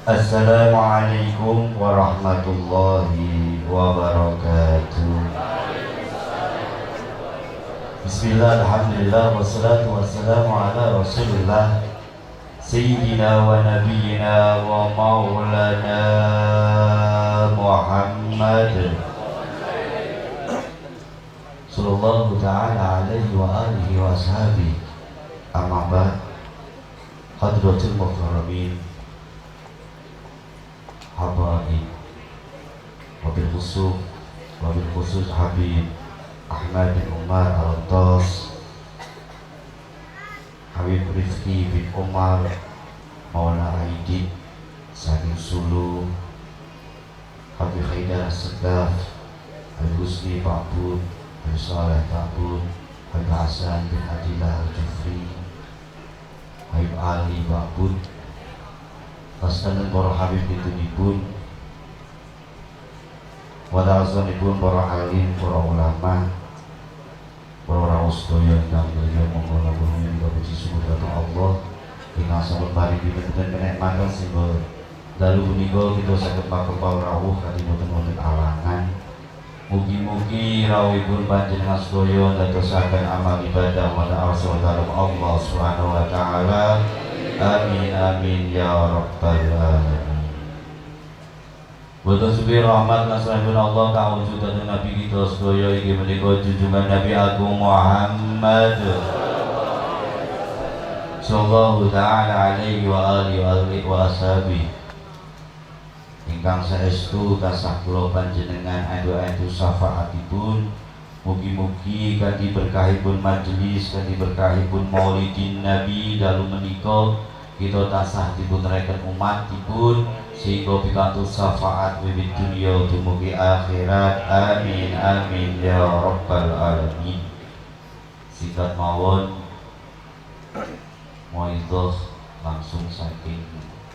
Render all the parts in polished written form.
Assalamualaikum warahmatullahi wabarakatuh. Bismillah, alhamdulillah, wassalatu wassalamu ala rasulillah Sayyidina wa nabiyyina wa maulana Muhammad sallallahu ta'ala alaihi wa alihi wa ashabihi. Amma ba'd. Hadratul mukarramin, habaib, wabil khusus Habib Ahmad bin Umar Al-Attas, Habib Rifki bin Umar Maula Aidid saking Sulu, Habib Haidar Sedaf, Habib Husni Pak Bun, Habib Saleh Pak Bun, Habib Hasan bin Adillah Al-Jufri, Habib Ali Pak Bun, pasanan para habib ditunipun, wada'azanipun para alim, para ulama, para raos sedaya ingkang mulya, monggo lamun puji syukur dhateng Allah ingkang sampun paringi pitutur kenikmatan sehingga dalu punika kita saged makempal rawuh kanthi boten alangan. Mugi-mugi rawuhipun panjenengan sedaya ndadosaken amal ibadah wala arsalna Allah Subhanahu wa taala. Amin amin ya rabbal alamin. Boten supi rahmat nasrahipun Allah kawujudan Nabi kita sedaya inggih menika junjungan Nabi Agung Muhammad sallallahu ta'ala alaihi wa alihi wa ashabihi ingkang saestu tasah kula panjenengan adu-adu syafaatipun. Mugi-mugi kanthi berkahipun majelis, kanthi berkahipun Maulidin Nabi dalu menika kita tasah dipunreken umatipun sehingga pikantuk syafaat wiwit dunya dumugi akhirat. Amin amin ya rabbal alamin. Singkat mawon moidhah langsung saking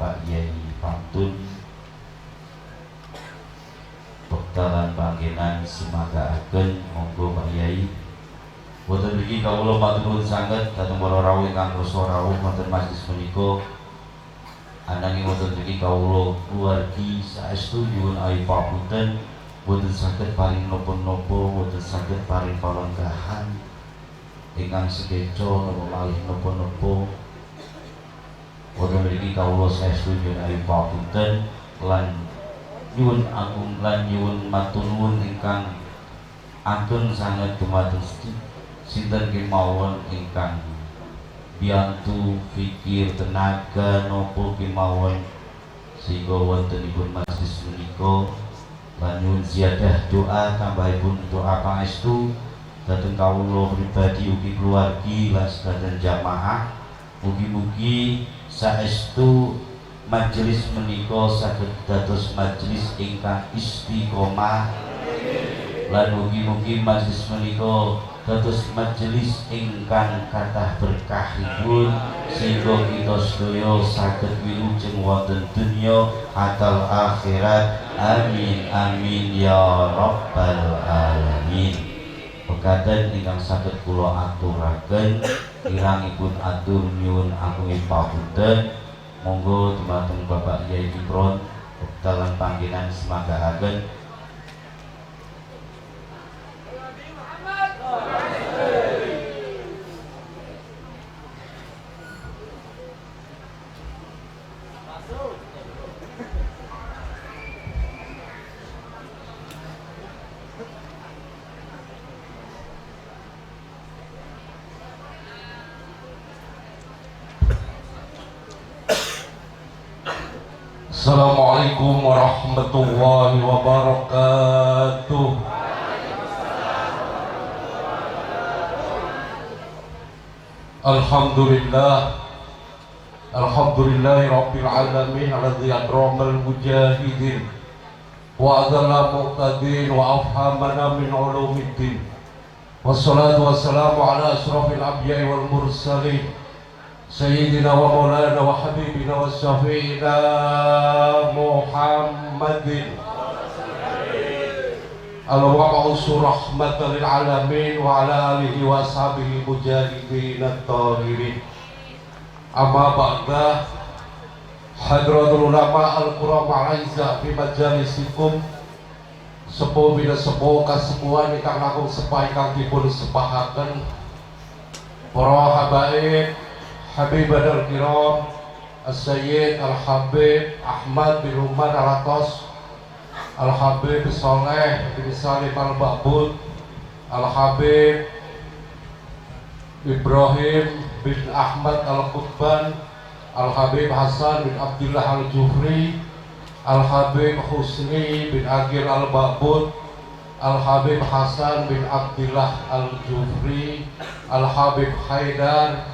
Pak Yai Pantun bektalan panggenan semagaaken. Monggo Pak Yai. Boten niki kawula matur nuwun sanget dhateng para rawuh ingkang kersa rawuh wonten majelis menika. Ananging wonten niki kawula keluargi saestu nyuwun ayu papunten boten saged paring napa-napa, boten saged paring palenggahan ingkang sekeca napa malih napa-napa. Wonten niki kawula saestu nyuwun ayu papunten lan nyuwun agung lan nyuwun matur nuwun ingkang ageng sanget dumateng sinten kemawon ingkang biyantu fikir tenaga nopo kemawon sehingga wontenipun majelis menika. Lan nyuwun ziyadah doa tambahipun doa pangestu dhateng kawula pribadi ugi keluargi lan sedayan jamaah. Mugi-mugi saestu majelis menika saged dados majelis ingkang istiqomah lan mugi-mugi majelis menika dados majelis ingkang kathah berkahipun sehingga kita sedaya saged wilujeng wonten dunya atal akhirat. Amin amin ya rabbal alamin. Pekaten ingkang saged kula aturaken kirangipun atur nyuwun agunging papunten. Monggo dumateng Bapak Yai Kipron dalam panggilan semagaaken. Assalamualaikum warahmatullahi wabarakatuh. Alhamdulillahi rabbil alamin alladzi akramal mujahidin wa adzalla muqtadin wa afhamana min ulumiddin. Wassalatu wassalamu ala asrafil anbiya'i wal mursalin Sayyidina wa maulana wa habibina wa syafi'ina Muhammadin al-wa'usu rahmatan lil alamin wa ala alihi wa ashabihi mujahidin at-tahirin. Amma ba'da, Hadratul ulama al-quram al-aizah fi majalisikum, sepuh bila sepuh kasepuhan ingkang langkung sepah ingkang dipun sepahaken para habaib habibatul kiram As-Sayyid Al-Habib Ahmad bin Umar Al-Atos, Al-Habib Soleh bin Salim Al-Ba'bud, Al-Habib Ibrahim bin Ahmad Al-Qutban, Al-Habib Hasan bin Abdullah Al-Jufri, Al-Habib Husni bin Agil Al-Ba'bud, Al-Habib Hasan bin Abdullah Al-Jufri, Al-Habib Haidar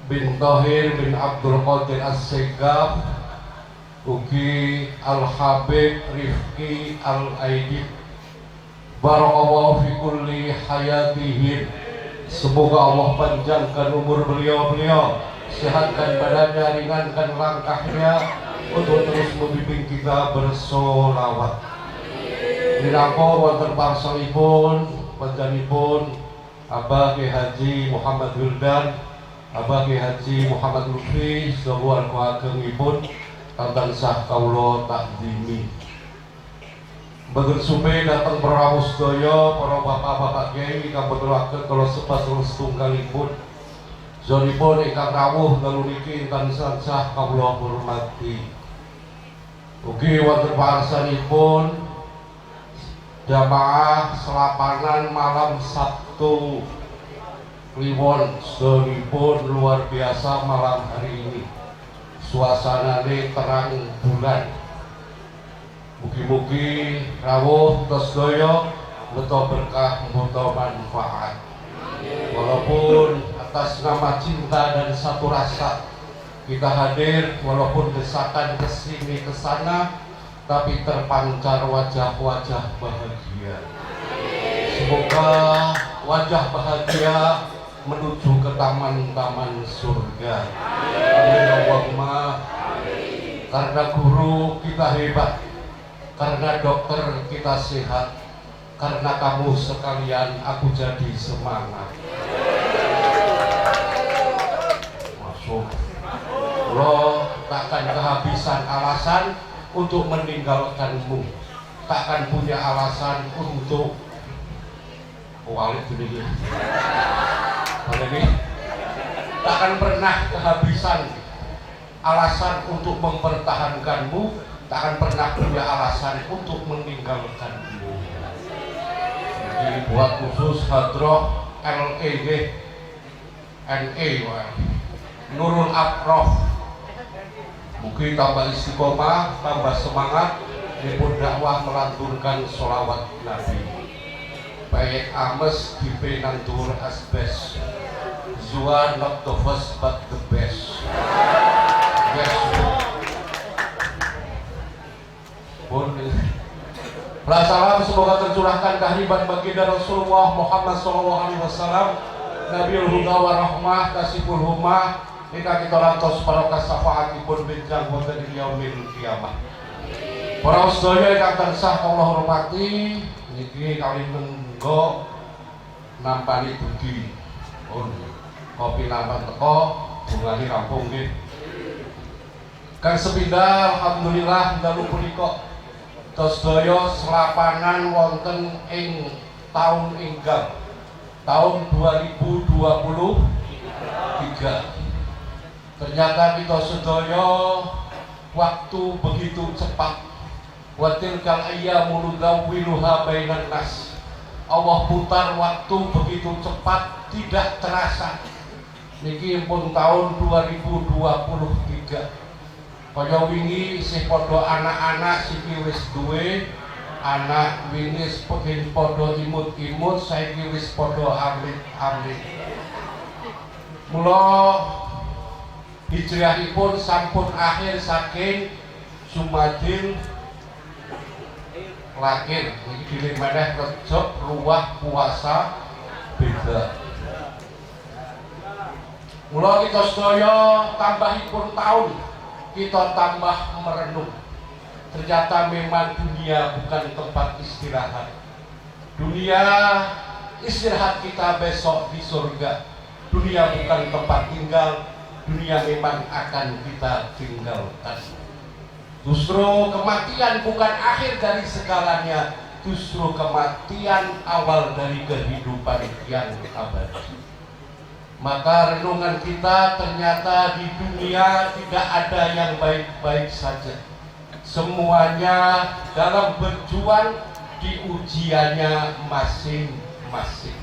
bin Tahir bin Abdul Qadir As-Segaf, ugi Al-Habib Rifki Al-Aidid. Barakallahu fi kulli hayatihim. Semoga Allah panjangkan umur beliau-beliau, sehatkan badannya, ringankan langkahnya untuk terus membimbing kita bersolawat. Minangka wonten parsaipun panjenenganipun Abah Kiai Haji Muhammad Wildan, Abah Kiai Haji Muhammad Lutfi saha agengipun tansah kawula takdimi. Bagus supe datang para sedaya, para bapak-bapak kiai ingkang betulaken kala sepas setunggalipun. Zonipun ingkang rawuh dalu niki tansah kawula hormati. Ugi wonten parsanipun jamaah selapangan malam Sabtu Kliwon, zonipun luar biasa malam hari ini. Suasanane terang bulan. Mugi-mugi rawuh kita sedaya beto berkah, beto manfaat. Walaupun atas nama cinta dan satu rasa kita hadir, walaupun desakan kesini kesana, tapi terpancar wajah-wajah bahagia. Semoga wajah bahagia menuju ke taman-taman surga. Amin Allahumma. Karena guru kita hebat, karena dokter kita sehat, karena kamu sekalian aku jadi semangat. Masuk. Lo takkan kehabisan alasan untuk meninggalkanmu, takkan punya alasan untuk walik ini. Takkan pernah kehabisan alasan untuk mempertahankanmu, takkan pernah punya alasan untuk meninggalkanmu. Jadi buat khusus hadroh LEG NE Nurul Aprof, mungkin tambah istiqomah, tambah semangat dipun dakwah melanturkan sholawat Nabi. Baik ames dipe nantur asbes, Zua not the first but the best. Yes. Salam semoga tercurahkan kehadiran baginda Rasulullah Muhammad SAW, Nabiul Huda wa Rahmah, Kasiful Humah, ingkang kita rantos barokah syafaatipun benjang wonten ing yaumil kiamah. Para sedaya ingkang tansah kula hormati, niki kali menggo nampani dugi. Kopi nampan teko, bungane rampung nggih. Kang sepindah alhamdulillah dalu punika sedaya selapangan wonten ing taun enggal tahun 2023. Ternyata kita sedaya waktu begitu cepat. Wa tilkal ayyamu nudawwiluha bainan nas. Allah putar waktu begitu cepat, tidak terasa. Niki pun tahun 2023. Kaya wingi isih padha anak-anak siki wis duwe anak, wingi pengin padha imut-imut, saiki wis padha amit-amit. Mula hijrahipun sampun akhir saking Jumadil Akhir. Iki dile maneh Rejab luwah puasa beda. Mula kita sedaya tambahipun tahun, kita tambah merenung. Ternyata memang dunia bukan tempat istirahat. Dunia istirahat kita besok di surga. Dunia bukan tempat tinggal. dunia memang akan kita tinggalkan. Justru kematian bukan akhir dari segalanya, justru kematian awal dari kehidupan yang abadi. Maka renungan kita ternyata di dunia tidak ada yang baik-baik saja. Semuanya dalam berjuang di ujiannya masing-masing.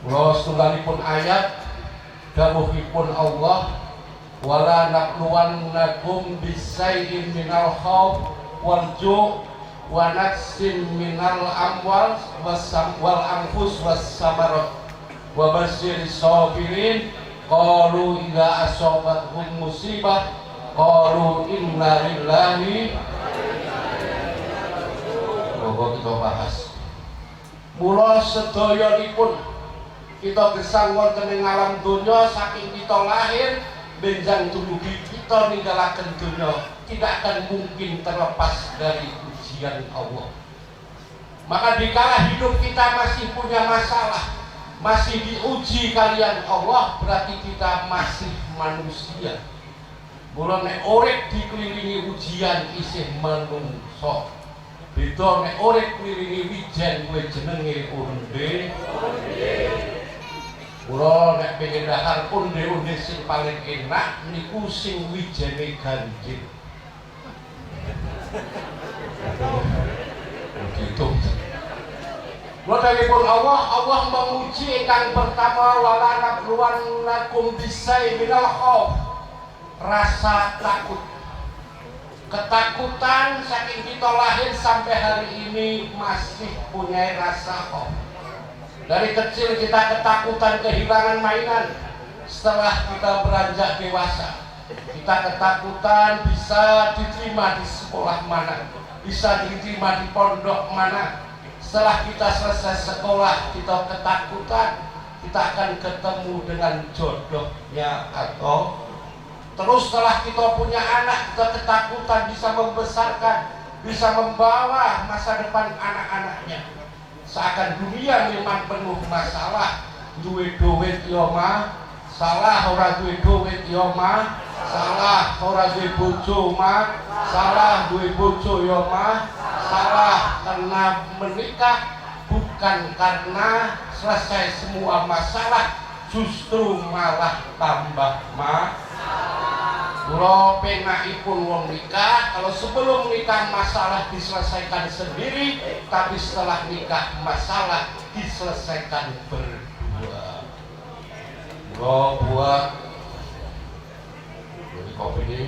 Kula setunggalipun ayat dawuhipun Allah, wala nabluwannakum bisayyin minal khauf wal ju' wa naqsin minal amwal wal anfus was samarat wa basyiris sabirin qalu idza asabathum musibah qalu inna lillahi. Monggo kita bahas. Mula sedayanipun kita gesang wonten ing alam donya, saking kita lahir benjang dumugi kita ninggalaken donya tidak akan mungkin terlepas dari ujian Allah. Maka dikala hidup kita masih punya masalah, masih diuji kalian Allah, berarti kita masih manusia. Mula nek urip dikelilingi ujian isih manungsa. Beda nek urip kelilingi wijen kuwi jenenge onde. Mula nek pengen dahar onde-onde sing paling enak niku sing wijene ganjil. Gitu. Wadahipun Allah menguji ingkang pertama, wala nabluwannakum bisai minal khauf, rasa takut. Ketakutan saking kita lahir sampai hari ini masih punya rasa khauf. Dari kecil kita ketakutan kehilangan mainan. Setelah kita beranjak dewasa, kita ketakutan bisa diterima di sekolah mana, bisa diterima di pondok mana. Setelah kita selesai sekolah, kita ketakutan kita akan ketemu dengan jodohnya, atau terus setelah kita punya anak, kita ketakutan bisa membesarkan, bisa membawa masa depan anak-anaknya. Seakan dunia memang penuh masalah. Duwe duit yo mah salah, ora duwe duit yo mah salah, ora duwe bojo mah salah, duwe bojo yo mah salah. Karena menikah bukan karena selesai semua masalah, justru malah tambah Kula penakipun wong nikah, kalau sebelum nikah masalah diselesaikan sendiri, tapi setelah nikah masalah diselesaikan berdua. Kula buat jadi kopi ini,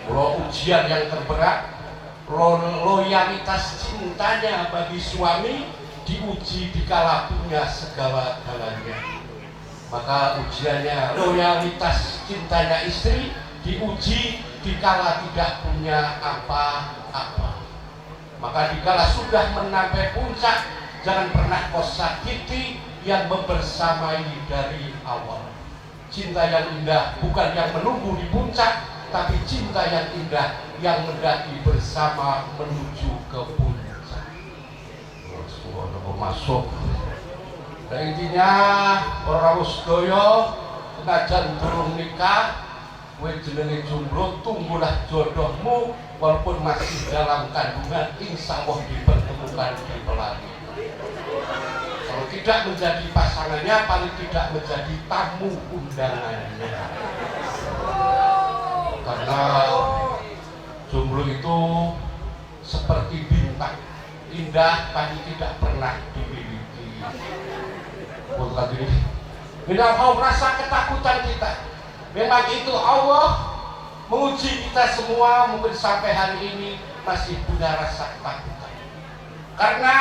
kula ujian yang terberat, loyalitas cintanya bagi suami diuji dikala punya segala-galanya. Maka ujiannya loyalitas cintanya istri diuji dikala tidak punya apa-apa. Maka dikala sudah mencapai puncak, jangan pernah kau sakiti yang membersamai dari awal. Cinta yang indah bukan yang menunggu di puncak, tapi cinta yang indah yang mendaki bersama menuju ke puncak. Masuk. Dan intinya orang sedaya senajan durung nikah, kowe jenenge jomblo, tunggulah jodohmu walaupun masih dalam kandungan, insya Allah dipertemukan di pelari. Kalau tidak menjadi pasangannya, paling tidak menjadi tamu undangannya. Karena jomblo itu seperti bintang, indah tapi tidak pernah dimiliki. Bukan ini. Bila kau merasa ketakutan kita, memang itu Allah menguji kita semua. Mungkin sampai hari ini masih punya rasa ketakutan, karena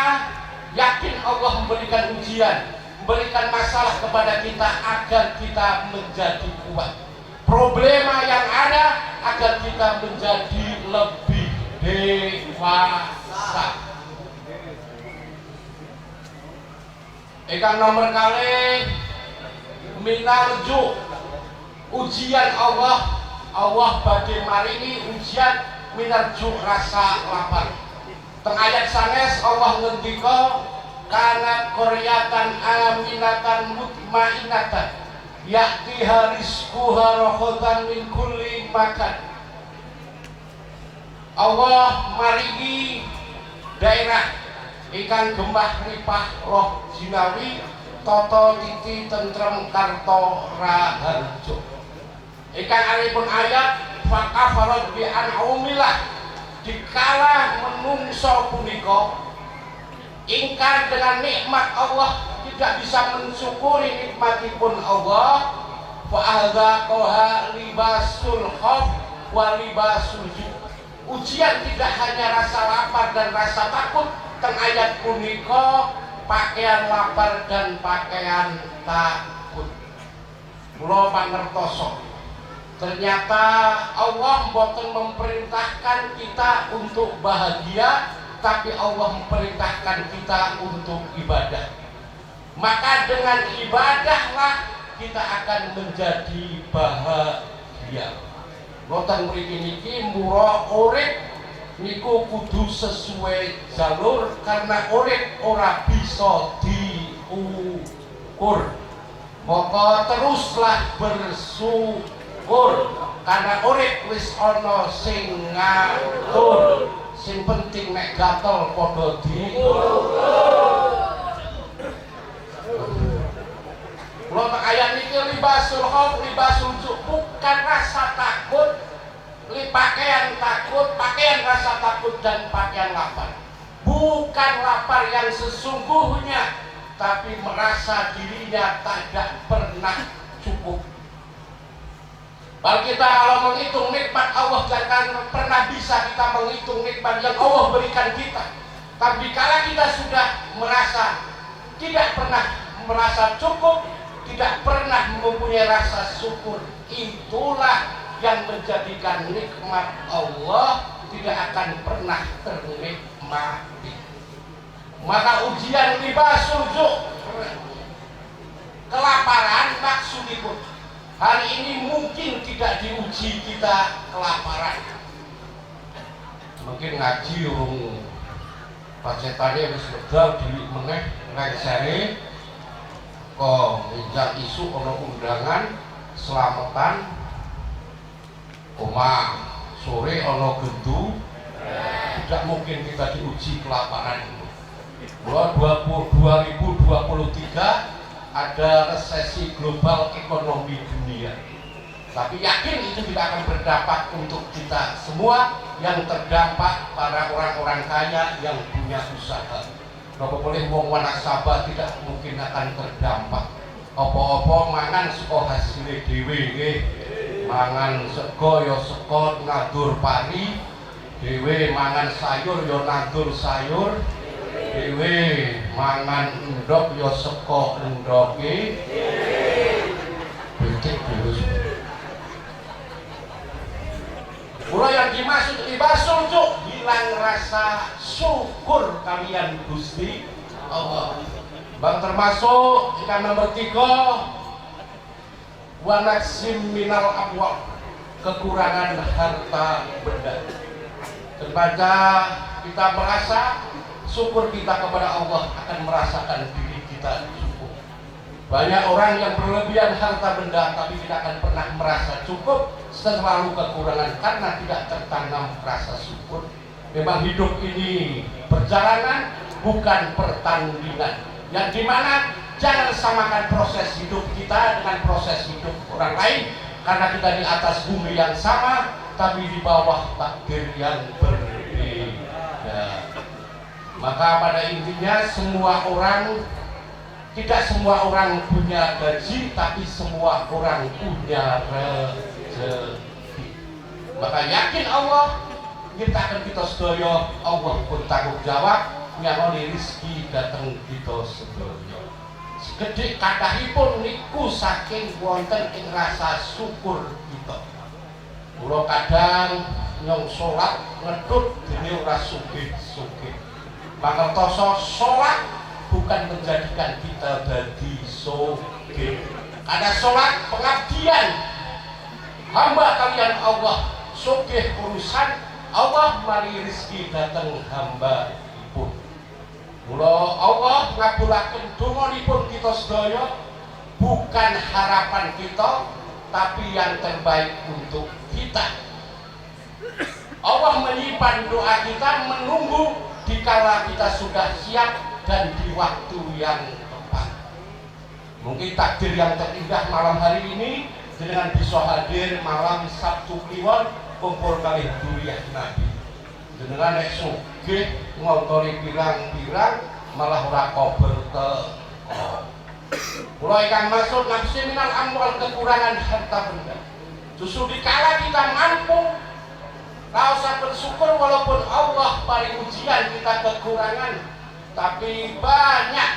yakin Allah memberikan ujian, memberikan masalah kepada kita agar kita menjadi kuat. Problema yang ada agar kita menjadi lebih dewasa. Ingkang nomor kali minarju, ujian Allah badhe maringi ujian minarju rasa lapar. Teng ayat sanes Allah ngendika kana qaryatan aminatan mutmainnatan ya'tiha rizquha raghatan min kulli makan. Allah maringi daerah ikan gembah ripah roh jinawi toto titi tentrem karto raharjo. Ikan aripun ayat fakafarat bi an'umilah, dikala menungso punika ingkar dengan nikmat Allah, tidak bisa mensyukuri nikmatipun Allah, fa adzaqaha libasul khauf wa libasul ju'. Ujian tidak hanya rasa lapar dan rasa takut, teng ayat punika pakaian lapar dan pakaian takut. Kula pangertoso ternyata Allah boten memerintahkan kita untuk bahagia, tapi Allah memerintahkan kita untuk ibadah. Maka dengan ibadahlah kita akan menjadi bahagia. Boten mriki niki mura urip niku kudu sesuai jalur, karena urip ora bisa diukur. Maka teruslah bersyukur, karena urip wis ana sing ngatur. Sing penting nek gatel padha Kalau ayat ini libasul khauf libasul ju', bukan rasa takut, pakaian takut, pakaian rasa takut dan pakaian lapar. Bukan lapar yang sesungguhnya, tapi merasa dirinya tidak pernah cukup. Kalau kita menghitung nikmat Allah, jangan pernah bisa kita menghitung nikmat yang Allah berikan kita. Tapi kala kita sudah merasa tidak pernah merasa cukup, tidak pernah mempunyai rasa syukur, itulah yang menjadikan nikmat Allah tidak akan pernah ternikmati. Maka ujian libasul ju', kelaparan maksudipun hari ini mungkin tidak diuji kita kelaparan. Mungkin ngaji urung pacetane wis medal di meneh lengsere kok ngejak isu ana undangan selamatan omah sore ana gendu, tidak mungkin kita diuji kelaparan. 2023 ada resesi global ekonomi dunia, tapi yakin itu tidak akan berdampak untuk kita semua yang terdampak para orang-orang kaya yang punya usaha. Kalau boleh wong wanasaba tidak mungkin akan terdampak. Apa-apa mangan saka hasile dhewe nggih. Mangan sego ya sego nadur pari, dhewe mangan sayur ya nadur sayur, dhewe mangan endhog ya sego endhoge. Betik terus. Mula yang dimaksud libasul ju', hilang rasa syukur kalian Gusti Allah. Bang termasuk ikan nomor 3, wa naqsim minal amwal, kekurangan harta benda. Terbaca kita merasa syukur kita kepada Allah akan merasakan diri kita cukup. Banyak orang yang berlebihan harta benda tapi tidak akan pernah merasa cukup, selalu kekurangan karena tidak tertanam rasa syukur. Memang hidup ini perjalanan, bukan pertandingan, yang dimana jangan samakan proses hidup kita dengan proses hidup orang lain, karena kita di atas bumi yang sama tapi di bawah takdir yang berbeda. Maka pada intinya tidak semua orang punya gaji, tapi semua orang punya rezeki. Maka yakin Allah nyiptakan kita sedaya, Allah pun tanggung jawab nyangoni rezeki datang kita sedaya. Segede kathahipun niku saking wonten ing rasa syukur kita. Kula kadang nyong salat ngedut dene ora sugih-sugih. Mangertoso salat bukan menjadikan kita jadi sugih. Ada sholat pengabdian hamba kalian Allah, sugih urusan Allah mari rezeki datang hamba ipun. Mula Allah ngabulaken donganipun kita sedaya, bukan harapan kita, tapi yang terbaik untuk kita. Allah menyimpan doa kita, menunggu dikala kita sudah siap dan di waktu yang tepat. Mungkin takdir yang terindah malam hari ini dengan bisa hadir malam Sabtu Kliwon kumpul kali duriah Nabi. Dengan nek sugih ngontori pirang-pirang malah ora kober te. Kula ikan masuk nafsi minal amwal, kekurangan harta benda. Justru dikala kita mampu, tak usah bersyukur walaupun Allah paling ujian kita kekurangan. Tapi banyak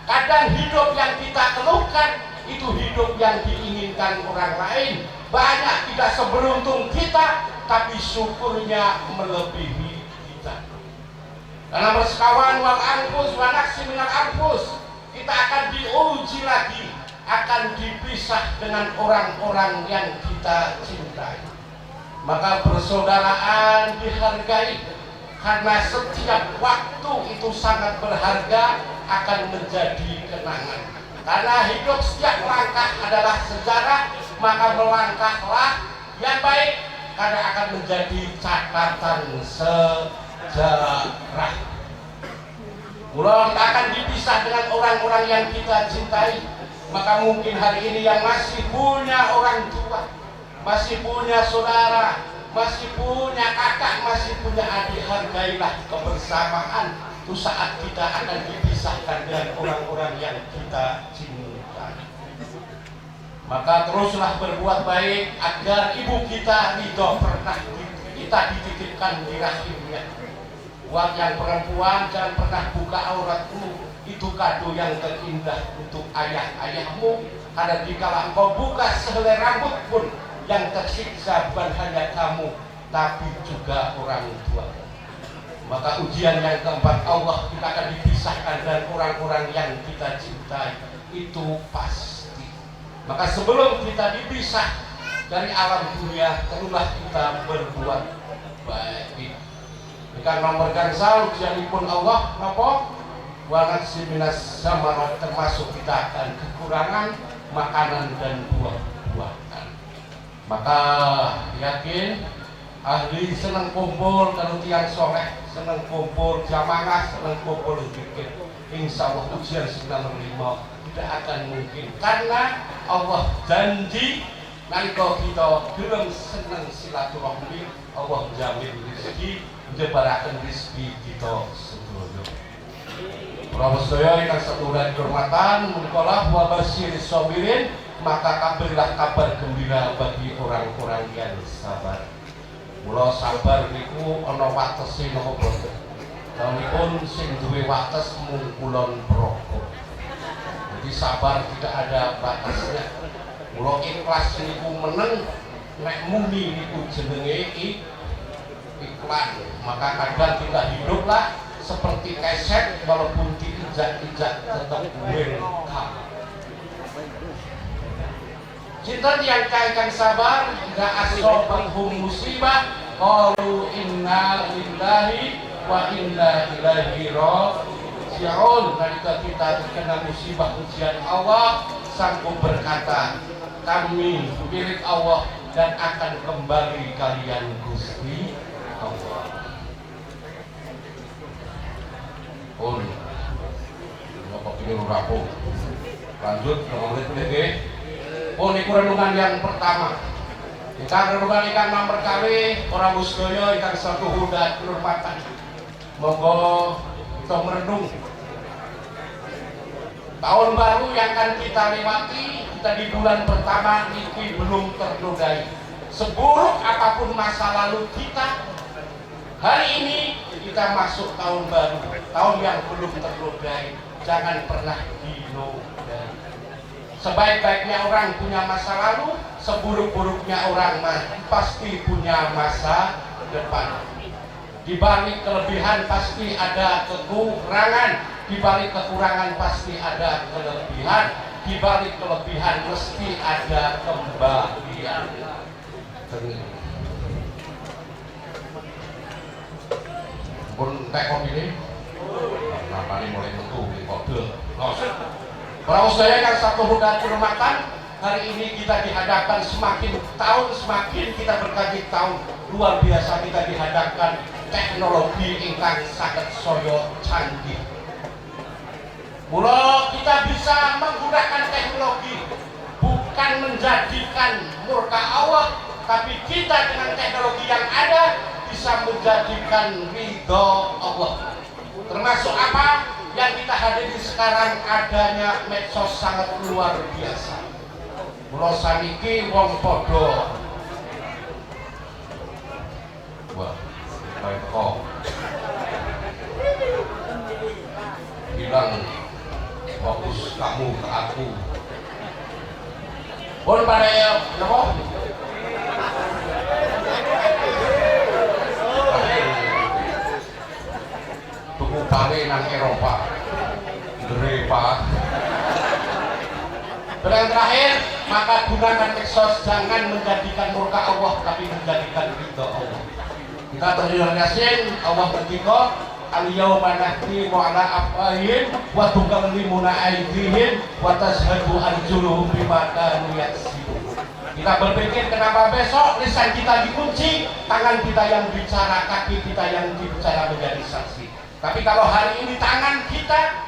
kadang hidup yang kita keluhkan itu hidup yang diinginkan orang lain. Banyak tidak seberuntung kita, tapi syukurnya melebihi kita. Dalam bersekawan wal anfus wa naqsi minal anfus, kita akan diuji lagi, akan dipisah dengan orang-orang yang kita cintai. Maka persaudaraan dihargai, karena setiap waktu itu sangat berharga, akan menjadi kenangan. Karena hidup setiap langkah adalah sejarah, maka melangkahlah yang baik, karena akan menjadi catatan sejarah. Mulai akan dipisah dengan orang-orang yang kita cintai. Maka mungkin hari ini yang masih punya orang tua, masih punya saudara, masih punya kakak, masih punya adik, hargailah kebersamaan. Itu saat kita akan dipisahkan dengan orang-orang yang kita cintai. Maka teruslah berbuat baik agar ibu kita ridho. Pernah kita dititipkan di rahimnya. Buat yang perempuan, jangan pernah buka auratmu. Itu kado yang terindah untuk ayah-ayahmu. Karena dikala engkau buka sehelai rambut pun, yang tersiksa bukan hanya kamu, tapi juga orang tua. Maka ujian yang keempat, Allah kita akan dipisahkan dari orang-orang yang kita cintai. Itu pasti. Maka sebelum kita dipisah dari alam dunia, terulah kita berbuat baik. Ikan nomor gansal ujianipun Allah napa? Wa naqsi minas samarat, termasuk kita akan kekurangan makanan dan buah-buahan. Maka yakin ahli senang kumpul kalau tiang soleh, senang kumpul jamaah, senang kumpul zikir. Insya Allah ujian 95 tidak akan mungkin, karena Allah janji nalika kita gelem seneng silaturahmi, Allah jamin rezeki, jebaraken rezeki kita sedaya. Para sedaya ingkang satunggal kehormatan, munkalah wa basyiris sabirin, maka kabarilah kabar gembira bagi orang-orang yang sabar. Mula sabar niku ana watese napa boten. Taunipun sing duwe wates mung kulon praga. Jadi sabar tidak ada batasnya. Mula ikhlas niku meneng, nek muni niku jenenge iklan. Maka kadang kita hiduplah seperti keset, walaupun diinjak-injak tetap welcome. Cinta yang kaitan sabar, jika asobathum musibah, qalu inna lillahi wa inna ilaihi raji'un. Ketika kita terkena musibah ujian Allah, sanggup berkata, kami milik Allah dan akan kembali kalian Gusti Allah. Pun, bapak ini rapuh. Lanjut, menit-menit. Pun iku renungan yang pertama. Kita renungan ikan nomor kali orang musdoyo ikan satu hudat kehormatan. Monggo kita merenung tahun baru yang akan kita lewati. Kita di bulan pertama ini belum ternodai. Seburuk apapun masa lalu kita, hari ini kita masuk tahun baru, tahun yang belum ternodai. Jangan pernah dinodai. Sebaik-baiknya orang punya masa lalu, seburuk-buruknya orang pasti punya masa depan. Di balik kelebihan pasti ada kekurangan, di balik kekurangan pasti ada kelebihan, di balik kelebihan mesti ada kembalian. Pun tekon ini, nah paling mulai tentu di kode. Para sedaya yang satu hudan kehormatan, hari ini kita dihadapkan semakin tahun semakin kita berganti tahun, luar biasa kita dihadapkan teknologi ingkang sangat soyo canggih. Mula kita bisa menggunakan teknologi bukan menjadikan murka Allah, tapi kita dengan teknologi yang ada bisa menjadikan ridho Allah. Termasuk apa yang kita hadiri sekarang, adanya medsos sangat luar biasa. Mula saniki wong podo wah kok bilang fokus kamu ke aku. Pun pada napa? Tuku pare nang Eropa. Pak. Dan terakhir, maka gunakan medsos jangan menjadikan murka Allah, tapi menjadikan ridho Allah. Kita terjun Yasin, Allah berkata, al-yawma nahtimu ala afwahihim wa tukallimuna aydihim wa tashhadu arjuluhum bima kanu yaksibun. Kita berpikir kenapa besok lisan kita dikunci, tangan kita yang bicara, kaki kita yang bicara menjadi saksi. Tapi kalau hari ini tangan kita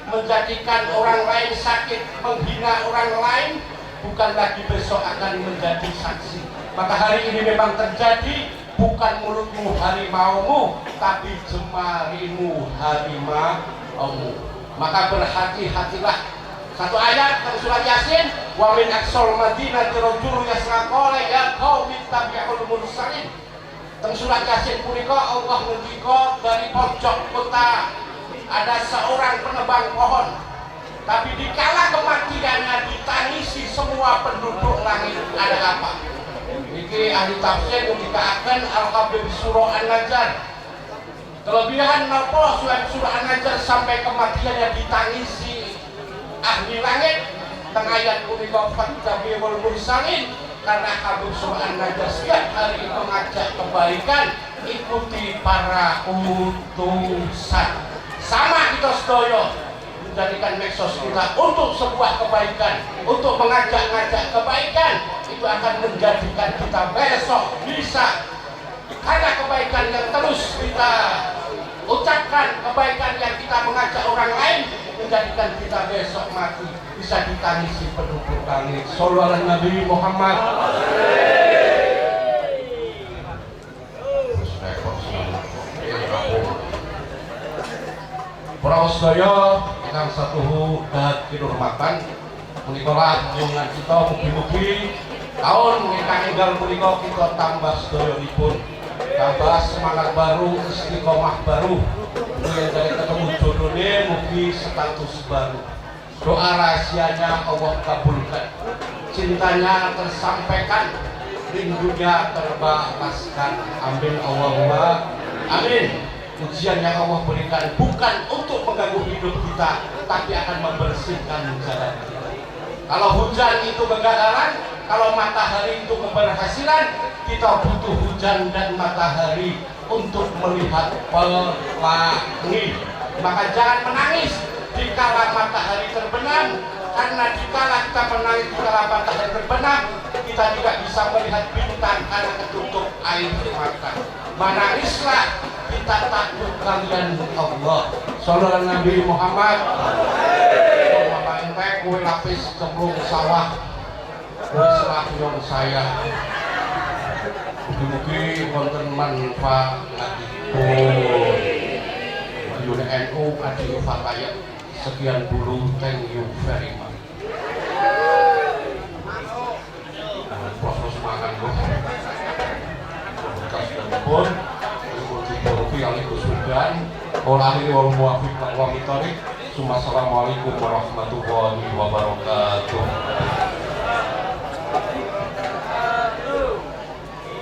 menjadikan orang lain sakit, menghina orang lain, bukan lagi besok akan menjadi saksi. Maka hari ini memang terjadi, bukan mulutmu harimaumu, tapi jemarimu harimaumu. Maka berhati-hatilah. Satu ayat dari surat Yasin, wa min aqsal madinati rajulun yasraqala ya qaumi tabi'ul mursalin. Teng surat Yasin punika Allah ngendika dari pojok kota ada seorang penebang pohon, tapi dikala kematiannya ditangisi semua penduduk langit. Ada apa? Niki ahli tafsir ngendikaken Al-Habib surah An-Najr. Kelebihan napa surah An-Najr sampai kematiannya ditangisi ahli langit? Teng ayat punika fattabi'ul mursalin. Karena Habib surah An-Najr setiap hari mengajak kebaikan, ikuti para utusan. Sama kita sedaya menjadikan medsos kita untuk sebuah kebaikan, untuk mengajak-ngajak kebaikan, itu akan menjadikan kita besok bisa, karena kebaikan yang terus kita ucapkan, kebaikan yang kita mengajak orang lain, menjadikan kita besok mati bisa ditangisi penduduk langit. Shallallahu alaihi Nabi Muhammad. Para sedaya ingkang satuhu dahat kinurmatan, menika lanjungan kita mugi-mugi tahun ingkang enggal menika kita tambah sedayanipun, tambah semangat baru, istiqomah baru, yang dari ketemu jodohnya mugi status baru. Doa rahasianya Allah kabulkan, cintanya tersampaikan, rindunya terbalaskan. Amin Allahumma amin. Ujian yang Allah berikan bukan untuk mengganggu hidup kita, tapi akan membersihkan jalan kita. Kalau hujan itu kegagalan, kalau matahari itu keberhasilan, kita butuh hujan dan matahari untuk melihat pelangi. Maka jangan menangis dikala matahari terbenam, karena dikala kita menangis dikala matahari terbenam, kita tidak bisa melihat bintang karena ketutup air mata. Menangislah, kita takut kalian Allah. Sallallahu Nabi Muhammad. Bapak entek kue lapis cemplung sawah, kue serak nyong saya. Mugi-mugi wonten manfaatipun. Ayune NU Adi Fataya. Sekian dulu, thank you very much. Proses makan loh. Pun mengikuti yang itu sudah. Akhiri wal muwafiq wal mithoriq. Assalamualaikum warahmatullahi wabarakatuh.